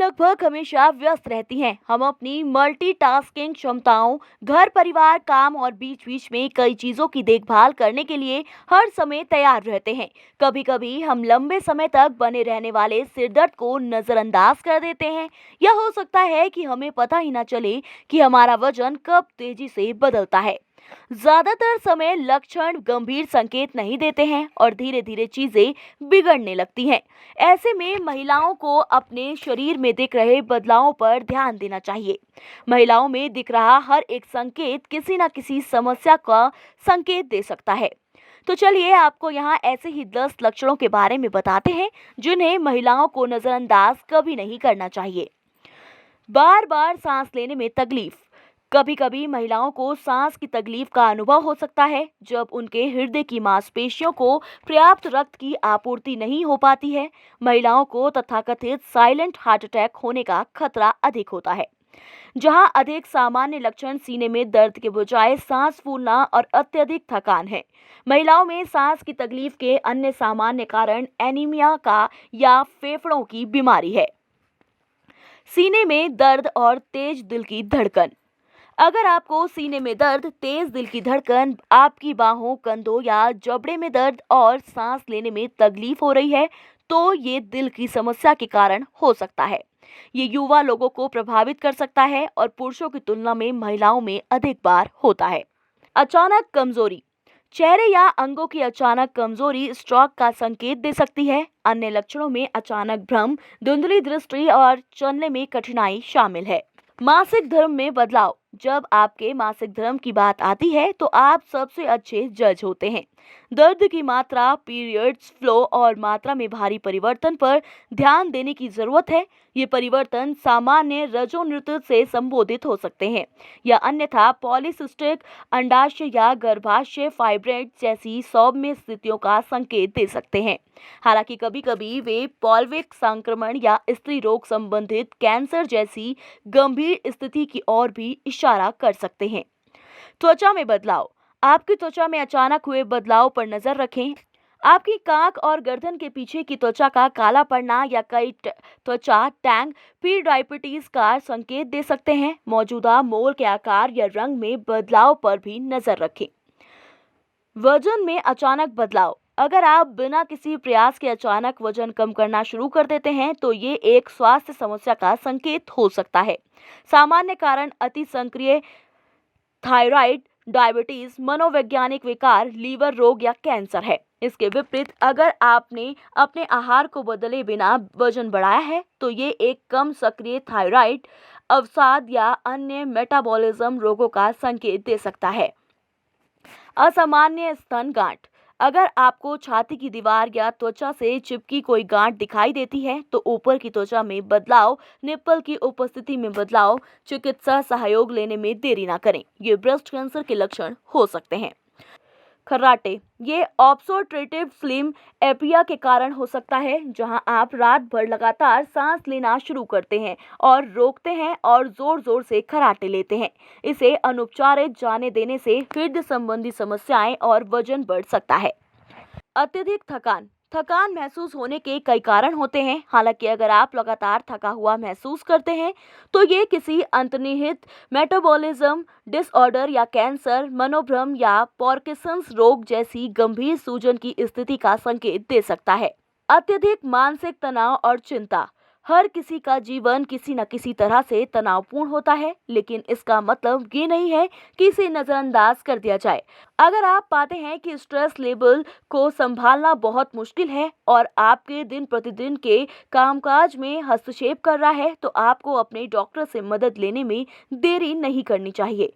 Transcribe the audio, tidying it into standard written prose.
लगभग हमेशा व्यस्त रहती हैं। हम अपनी मल्टीटास्किंग क्षमताओं, घर परिवार काम और बीच बीच में कई चीजों की देखभाल करने के लिए हर समय तैयार रहते हैं। कभी कभी हम लंबे समय तक बने रहने वाले सिरदर्द को नजरअंदाज कर देते हैं, या हो सकता है कि हमें पता ही ना चले कि हमारा वजन कब तेजी से बदलता है। ज्यादातर समय लक्षण गंभीर संकेत नहीं देते हैं और धीरे धीरे चीजें बिगड़ने लगती हैं। ऐसे में महिलाओं को अपने शरीर में दिख रहे बदलावों पर ध्यान देना चाहिए। महिलाओं में दिख रहा हर एक संकेत किसी न किसी समस्या का संकेत दे सकता है। तो चलिए आपको यहाँ ऐसे ही 10 लक्षणों के बारे में बताते हैं जिन्हें महिलाओं को नजरअंदाज कभी नहीं करना चाहिए। बार बार सांस लेने में तकलीफ। कभी कभी महिलाओं को सांस की तकलीफ का अनुभव हो सकता है जब उनके हृदय की मांसपेशियों को पर्याप्त रक्त की आपूर्ति नहीं हो पाती है। महिलाओं को तथाकथित साइलेंट हार्ट अटैक होने का खतरा अधिक होता है। जहां अधिक सामान्य लक्षण सीने में दर्द के बजाय सांस फूलना और अत्यधिक थकान है। महिलाओं में सांस की तकलीफ के अन्य सामान्य कारण एनीमिया का या फेफड़ों की बीमारी है। सीने में दर्द और तेज दिल की धड़कन। अगर आपको सीने में दर्द, तेज दिल की धड़कन, आपकी बाहों, कंधों या जबड़े में दर्द और सांस लेने में तकलीफ हो रही है, तो ये दिल की समस्या के कारण हो सकता है। ये युवा लोगों को प्रभावित कर सकता है और पुरुषों की तुलना में महिलाओं में अधिक बार होता है। अचानक कमजोरी। चेहरे या अंगों की अचानक कमजोरी स्ट्रोक का संकेत दे सकती है। अन्य लक्षणों में अचानक भ्रम, धुंधली दृष्टि और चलने में कठिनाई शामिल है। मासिक धर्म में बदलाव। जब आपके मासिक धर्म की बात आती है तो आप सबसे अच्छे जज होते हैं। दर्द की मात्रा, पीरियड्स, फ्लो और मात्रा में भारी परिवर्तन पर ध्यान देने की जरूरत है। ये परिवर्तन सामान्य रजोनृत्य से संबोधित हो सकते हैं या अन्यथा पॉलीसिस्टिक अंडाशय या गर्भाशय फाइब्रोइड जैसी सौम्य स्थितियों का संकेत दे सकते हैं। हालांकि कभी-कभी वे पॉल्विक संक्रमण या स्त्री रोग संबंधित कैंसर जैसी गंभीर स्थिति की ओर भी इशारा कर सकते हैं। त्वचा में बदलाव। आपकी त्वचा में अचानक हुए बदलाव पर नजर रखें। आपकी कांख और गर्दन के पीछे की त्वचा का काला पड़ना या कई त्वचा टैंग प्रीडायबिटीज का संकेत दे सकते हैं। मौजूदा मोल के आकार या रंग में बदलाव पर भी नजर रखें। वजन में अचानक बदलाव। अगर आप बिना किसी प्रयास के अचानक वजन कम करना शुरू कर देते हैं तो ये एक स्वास्थ्य समस्या का संकेत हो सकता है। सामान्य कारण अति सक्रिय थायराइड, डायबिटीज, मनोवैज्ञानिक विकार, लीवर रोग या कैंसर है। इसके विपरीत अगर आपने अपने आहार को बदले बिना वजन बढ़ाया है तो ये एक कम सक्रिय थायराइड, अवसाद या अन्य मेटाबॉलिज्म रोगों का संकेत दे सकता है। असामान्य स्तन गांठ। अगर आपको छाती की दीवार या त्वचा से चिपकी कोई गांठ दिखाई देती है तो ऊपर की त्वचा में बदलाव, निप्पल की उपस्थिति में बदलाव, चिकित्सा सहयोग लेने में देरी ना करें। ये ब्रेस्ट कैंसर के लक्षण हो सकते हैं। खर्राटे। ये ऑब्स्ट्रक्टिव स्लीप एपिया के कारण हो सकता है, जहां आप रात भर लगातार सांस लेना शुरू करते हैं और रोकते हैं और जोर जोर से खर्राटे लेते हैं। इसे अनुपचारित जाने देने से हृदय संबंधी समस्याएं और वजन बढ़ सकता है। अत्यधिक थकान। थकान महसूस होने के कई कारण होते हैं। हालांकि अगर आप लगातार थका हुआ महसूस करते हैं तो ये किसी अंतर्निहित मेटाबॉलिज्म डिसऑर्डर या कैंसर, मनोभ्रम या पार्किंसंस रोग जैसी गंभीर सूजन की स्थिति का संकेत दे सकता है। अत्यधिक मानसिक तनाव और चिंता। हर किसी का जीवन किसी न किसी तरह से तनावपूर्ण होता है, लेकिन इसका मतलब ये नहीं है कि इसे नजरअंदाज कर दिया जाए। अगर आप पाते हैं कि स्ट्रेस लेवल को संभालना बहुत मुश्किल है और आपके दिन प्रतिदिन के कामकाज में हस्तक्षेप कर रहा है, तो आपको अपने डॉक्टर से मदद लेने में देरी नहीं करनी चाहिए।